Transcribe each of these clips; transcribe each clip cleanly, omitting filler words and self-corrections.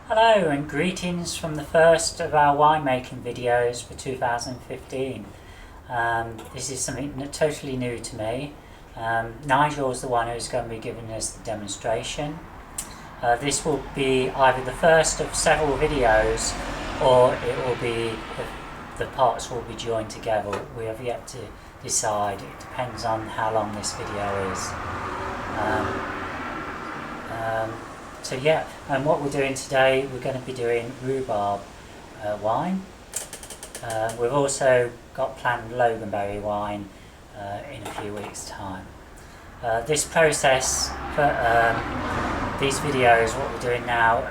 Hello and greetings from the first of our winemaking videos for 2015. This is something totally new to me. Nigel is the one who's going to be giving us the demonstration. This will be either the first of several videos or it will be the parts will be joined together. We have yet to decide. It depends on how long this video is. So yeah, and what we're doing today, we're going to be doing rhubarb wine. We've also got planned Loganberry wine in a few weeks' time. This process for these videos, what we're doing now,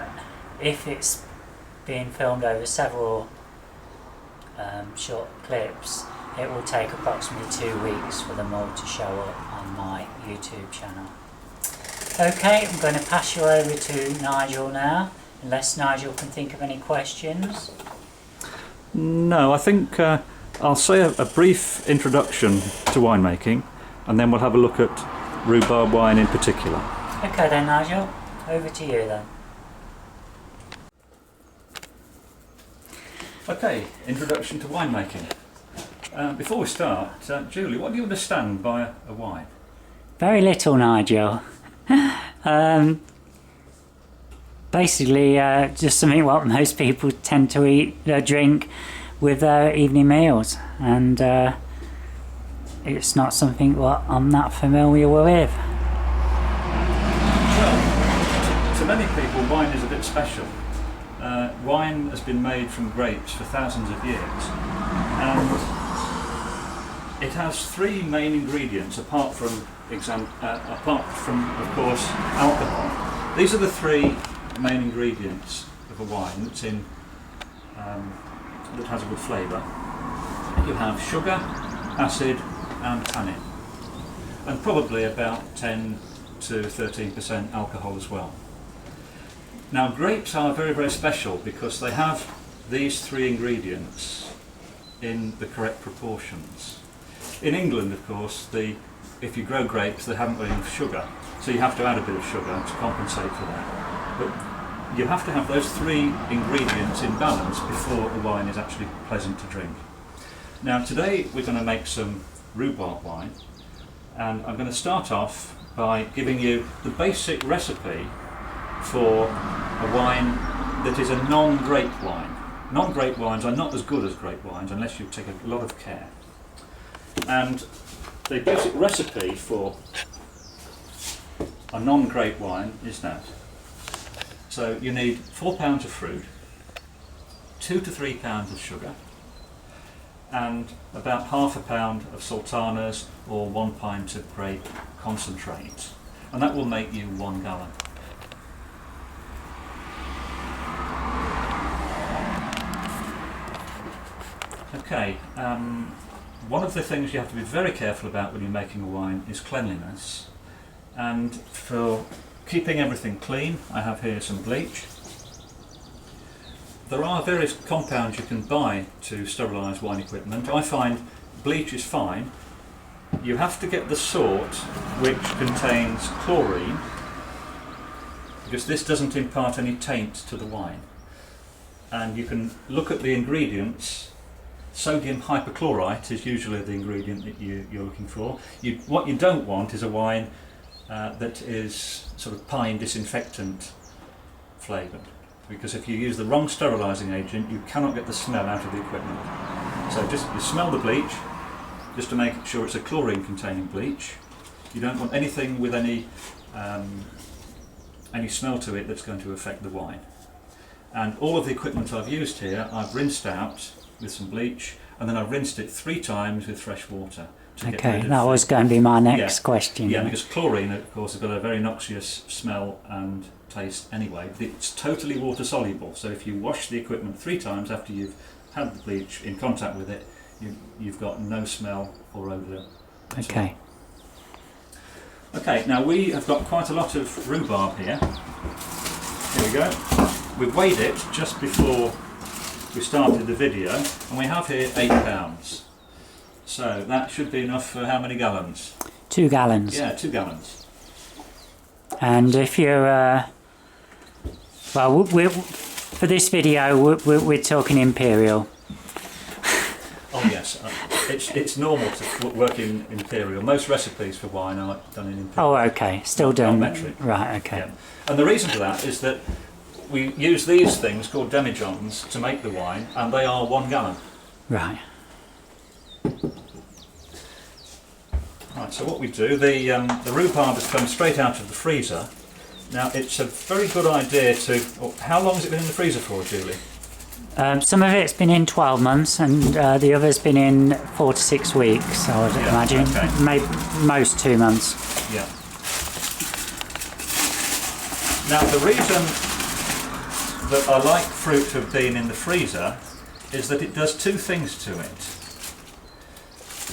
if it's being filmed over several short clips, it will take approximately 2 weeks for them all to show up on my YouTube channel. Okay, I'm going to pass you over to Nigel now, unless Nigel can think of any questions. No, I think I'll say a brief introduction to winemaking, and then we'll have a look at rhubarb wine in particular. Okay then, Nigel, over to you then. Okay, introduction to winemaking. Before we start, Julie, what do you understand by a wine? Very little, Nigel. Basically, just something what most people tend to drink with their evening meals, and it's not something what I'm not familiar with. Well, to many people, wine is a bit special. Wine has been made from grapes for thousands of years, and it has three main ingredients apart from, of course, alcohol. These are the three main ingredients of a wine that's that has a good flavour. You have sugar, acid and tannin, and probably about 10 to 13% alcohol as well. Now, grapes are very, very special because they have these three ingredients in the correct proportions. In England, of course, if you grow grapes, they haven't got enough sugar, so you have to add a bit of sugar to compensate for that. But you have to have those three ingredients in balance before the wine is actually pleasant to drink. Now, today we're going to make some rhubarb wine, and I'm going to start off by giving you the basic recipe for a wine that is a non-grape wine. Non-grape wines are not as good as grape wines unless you take a lot of care. And the basic recipe for a non-grape wine is that. So you need 4 pounds of fruit, 2 to 3 pounds of sugar, and about half a pound of sultanas or 1 pint of grape concentrate. And that will make you 1 gallon. Okay, one of the things you have to be very careful about when you're making a wine is cleanliness. And for keeping everything clean, I have here some bleach. There are various compounds you can buy to sterilise wine equipment. I find bleach is fine. You have to get the sort which contains chlorine, because this doesn't impart any taint to the wine. And you can look at the ingredients. Sodium hypochlorite is usually the ingredient that you're looking for. What you don't want is a wine that is sort of pine disinfectant flavoured, because if you use the wrong sterilising agent, you cannot get the smell out of the equipment. So you smell the bleach, just to make sure it's a chlorine containing bleach. You don't want anything with any smell to it that's going to affect the wine. And all of the equipment I've used here, I've rinsed out with some bleach, and then I've rinsed it 3 times with fresh water. Okay, that was going to be my next question. Yeah, because chlorine, of course, has got a very noxious smell and taste anyway. It's totally water soluble, so if you wash the equipment 3 times after you've had the bleach in contact with it, you've got no smell or odour. Okay. Okay, now we have got quite a lot of rhubarb here. Here we go. We've weighed it just before we started the video, and we have here 8 pounds. So that should be enough for how many gallons? 2 gallons. Yeah, 2 gallons. And if you're, well, For this video, we're talking imperial. Oh yes, it's normal to work in imperial. Most recipes for wine are done in imperial. Oh, okay. Still done. Metric. Right. Okay. Yeah. And the reason for that is that we use these things called demijohns to make the wine, and they are 1 gallon. Right. Right. So what we do, the rhubarb has come straight out of the freezer. Now it's a very good idea to. How long has it been in the freezer for, Julie? Some of it's been in 12 months, and the other's been in 4 to 6 weeks. I would imagine. Okay. Maybe most 2 months. Yeah. Now the reason that I like fruit to have been in the freezer is that it does 2 things to it.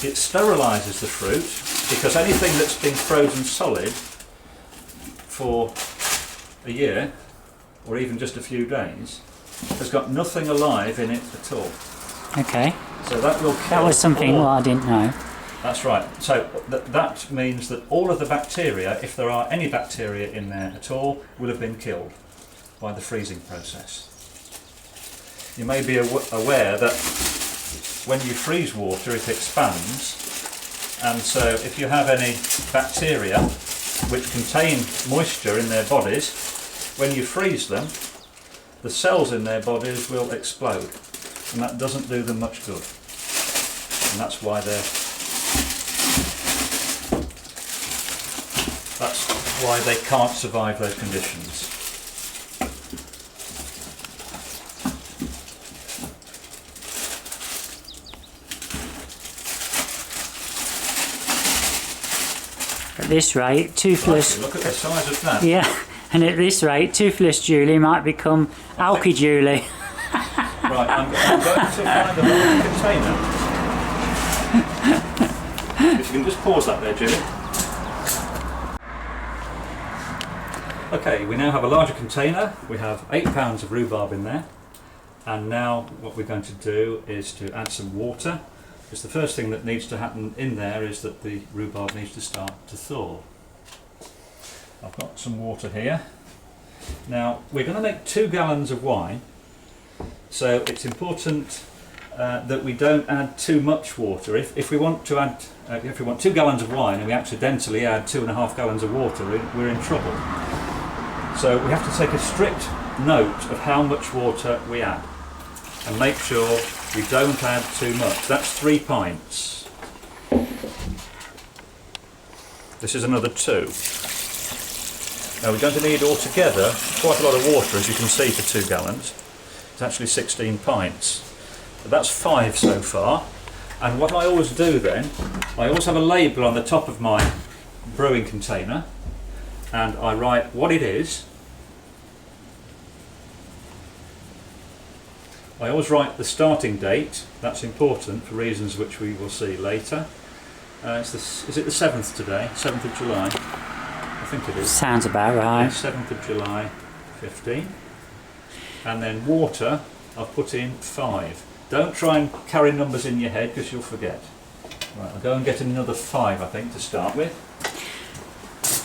It sterilises the fruit, because anything that's been frozen solid for a year or even just a few days has got nothing alive in it at all. Okay. So that will kill. That was something I didn't know. That's right. So that means that all of the bacteria, if there are any bacteria in there at all, will have been killed by the freezing process. You may be aware that when you freeze water it expands, and so if you have any bacteria which contain moisture in their bodies, when you freeze them, the cells in their bodies will explode, and that doesn't do them much good. And that's why they can't survive those conditions. At this rate, toothless. Look at the size of that. Yeah, and at this rate, toothless Julie might become Alky Julie. Right, I'm going to find a large container. If you can just pause that there, Julie. Okay, we now have a larger container. We have 8 pounds of rhubarb in there. And now what we're going to do is to add some water. Because the first thing that needs to happen in there is that the rhubarb needs to start to thaw. I've got some water here. Now we're going to make 2 gallons of wine, so it's important that we don't add too much water. If we want 2 gallons of wine and we accidentally add 2.5 gallons of water, we're in trouble. So we have to take a strict note of how much water we add and make sure we don't add too much. That's 3 pints. This is another 2. Now we're going to need altogether quite a lot of water, as you can see, for 2 gallons. It's actually 16 pints. But that's 5 so far. And what I always do then, I always have a label on the top of my brewing container, and I write what it is. I always write the starting date. That's important for reasons which we will see later. Is it the 7th today? 7th of July? I think it is. Sounds about right. 7th of July 15. And then water, I've put in 5. Don't try and carry numbers in your head because you'll forget. Right, I'll go and get another 5, I think, to start with.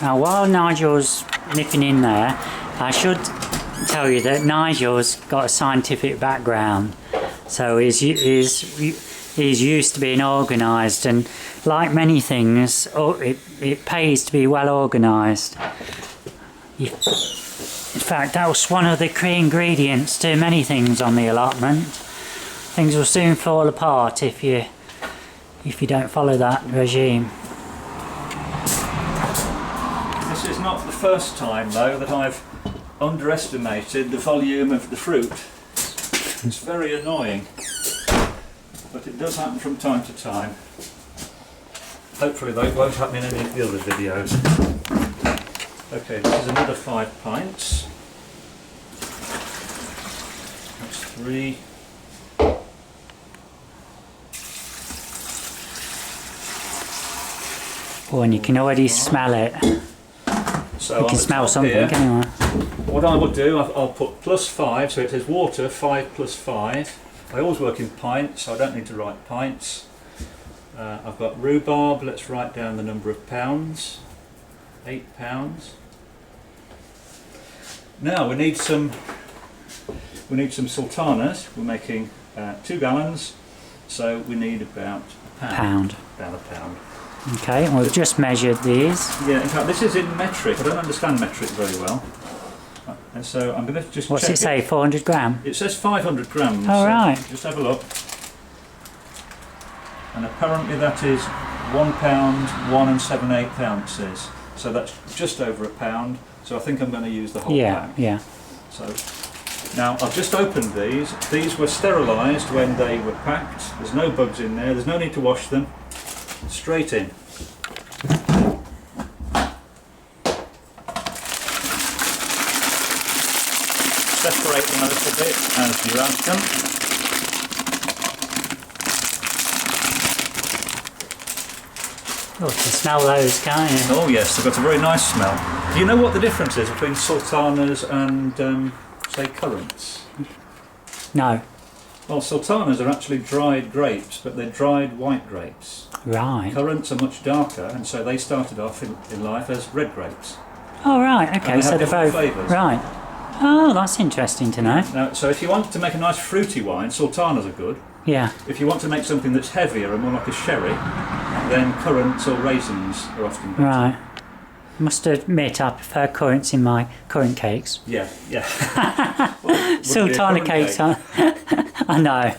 Now, while Nigel's nipping in there, I should tell you that Nigel's got a scientific background, so he's used to being organised, and like many things, it pays to be well organised. In fact, that was one of the key ingredients to many things on the allotment. Things will soon fall apart if you don't follow that regime. This is not the first time, though, that I've underestimated the volume of the fruit. It's very annoying, but it does happen from time to time. Hopefully that won't happen in any of the other videos. Okay, this is another 5 pints. That's 3. Oh, and you can already smell it. So you can smell something, anyway. What I will do, I'll put +5, so it says water, 5 + 5. I always work in pints, so I don't need to write pints. I've got rhubarb, let's write down the number of pounds. 8 pounds. Now we need some We need some sultanas. We're making 2 gallons, so we need about a pound. About a pound. Okay, and we've just measured these. Yeah, in fact, this is in metric. I don't understand metric very well. And so I'm going to just What's check it say, 400 gram? It says 500 grams. All so right. Just have a look. And apparently that is 1 pound, 1 7/8 ounces. So that's just over a pound. So I think I'm going to use the whole pack. Yeah. So now I've just opened these. These were sterilised when they were packed. There's no bugs in there. There's no need to wash them. Straight in. Separate them a little bit as you add them. Oh, you can smell those, can't you? Oh yes, they've got a very nice smell. Do you know what the difference is between sultanas and, say, currants? No. Well, sultanas are actually dried grapes, but they're dried white grapes. Right. Currants are much darker, and so they started off in life as red grapes. Oh, right, okay, And they so have they're different both... flavours. Right. Oh, that's interesting to know. Now, so if you want to make a nice fruity wine, sultanas are good. Yeah. If you want to make something that's heavier and more like a sherry, then currants or raisins are often better. Right. Must admit, I prefer currants in my currant cakes. Yeah. Well, Sultana cakes, cake. I know.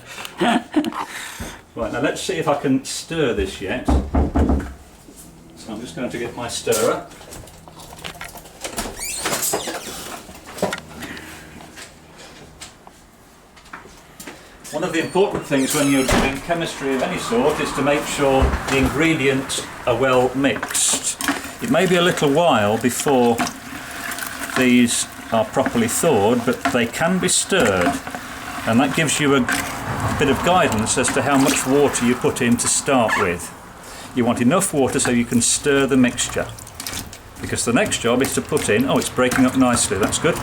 Right, now let's see if I can stir this yet. So I'm just going to get my stirrer. One of the important things when you're doing chemistry of any sort is to make sure the ingredients are well mixed. It may be a little while before these are properly thawed, but they can be stirred, and that gives you a bit of guidance as to how much water you put in to start with. You want enough water so you can stir the mixture, because the next job is to put in, oh, it's breaking up nicely, that's good.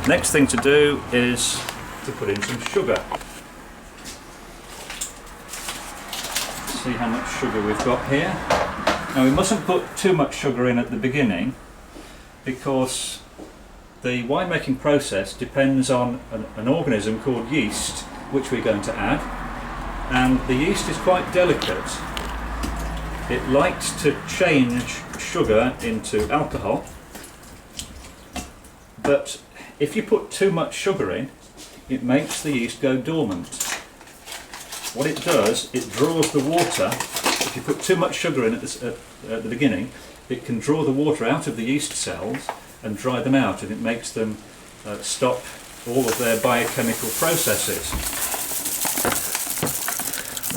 Next thing to do is to put in some sugar. See how much sugar we've got here. Now we mustn't put too much sugar in at the beginning, because the winemaking process depends on an organism called yeast, which we're going to add, and the yeast is quite delicate. It likes to change sugar into alcohol, but if you put too much sugar in, it makes the yeast go dormant. What it does, it draws the water. If you put too much sugar in at the beginning, it can draw the water out of the yeast cells and dry them out, and it makes them stop all of their biochemical processes.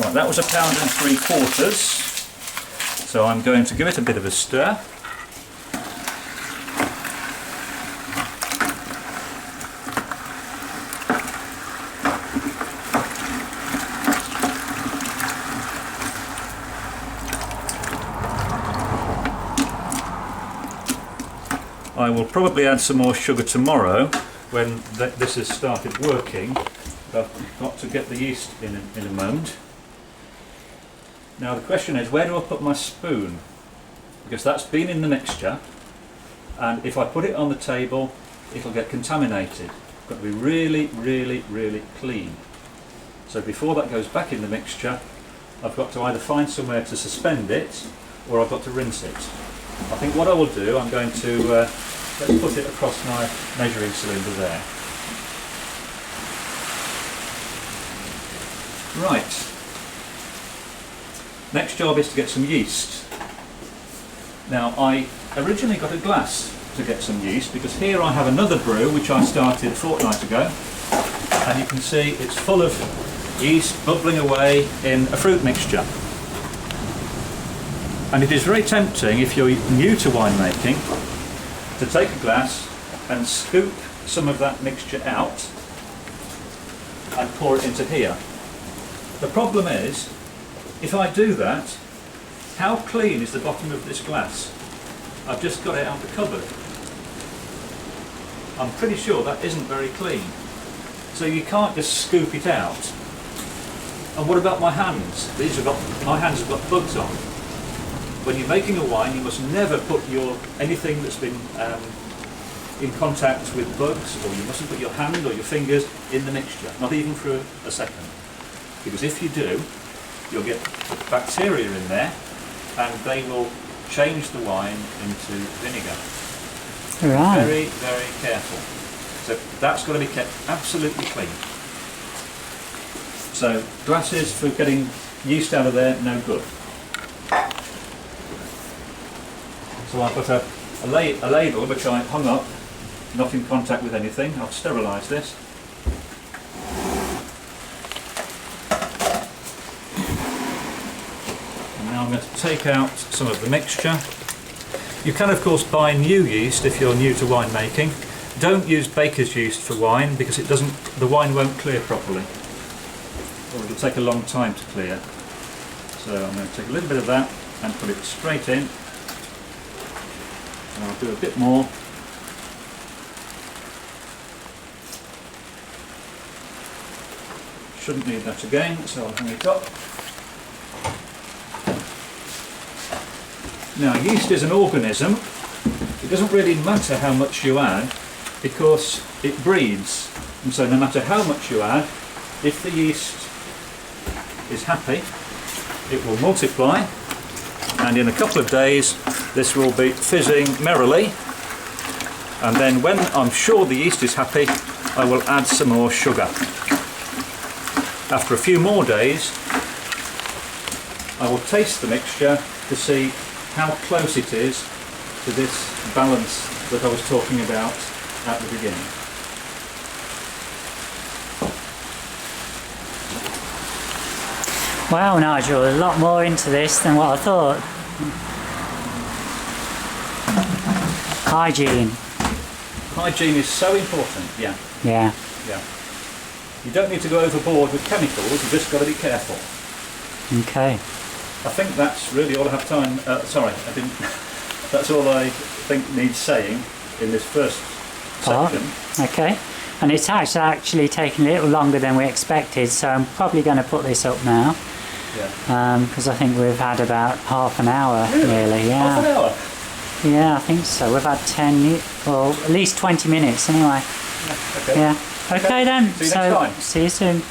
Right, that was 1 3/4 pounds. So I'm going to give it a bit of a stir. I will probably add some more sugar tomorrow when this has started working, but I've got to get the yeast in a moment. Now the question is, where do I put my spoon? Because that's been in the mixture, and if I put it on the table it'll get contaminated. It's got to be really, really, really clean. So before that goes back in the mixture, I've got to either find somewhere to suspend it, or I've got to rinse it. I think what I will do, I'm going to let's put it across my measuring cylinder there. Right. Next job is to get some yeast. Now I originally got a glass to get some yeast, because here I have another brew which I started a fortnight ago, and you can see it's full of yeast bubbling away in a fruit mixture. And it is very tempting, if you're new to winemaking, to take a glass and scoop some of that mixture out and pour it into here. The problem is, if I do that, how clean is the bottom of this glass? I've just got it out the cupboard. I'm pretty sure that isn't very clean. So you can't just scoop it out. And what about my hands? My hands have got bugs on. When you're making a wine, you must never put anything that's been in contact with bugs, or you mustn't put your hand or your fingers in the mixture, not even for a second. Because if you do, you'll get bacteria in there and they will change the wine into vinegar. Right. Very, very careful. So that's got to be kept absolutely clean. So glasses for getting yeast out of there, no good. So I've got a label which I hung up, not in contact with anything. I've sterilised this. And now I'm going to take out some of the mixture. You can of course buy new yeast if you're new to winemaking. Don't use baker's yeast for wine because the wine won't clear properly. Or it'll take a long time to clear. So I'm going to take a little bit of that and put it straight in. And I'll do a bit more. Shouldn't need that again, so I'll hang it up. Now, yeast is an organism. It doesn't really matter how much you add because it breeds. And so no matter how much you add, if the yeast is happy, it will multiply, and in a couple of days this will be fizzing merrily, and then when I'm sure the yeast is happy, I will add some more sugar. After a few more days I will taste the mixture to see how close it is to this balance that I was talking about at the beginning. Wow, Nigel, a lot more into this than what I thought. Hygiene. Hygiene is so important, yeah. Yeah. Yeah. You don't need to go overboard with chemicals, you've just got to be careful. Okay. I think that's really all I have time, that's all I think needs saying in this first section. Okay. And it's actually taken a little longer than we expected, so I'm probably going to put this up now. Yeah. Because I think we've had about half an hour nearly. Yeah. Half an hour? Yeah, I think so. We've had 10, well, at least 20 minutes anyway. Okay. Yeah. Okay then. See you next time. See you soon.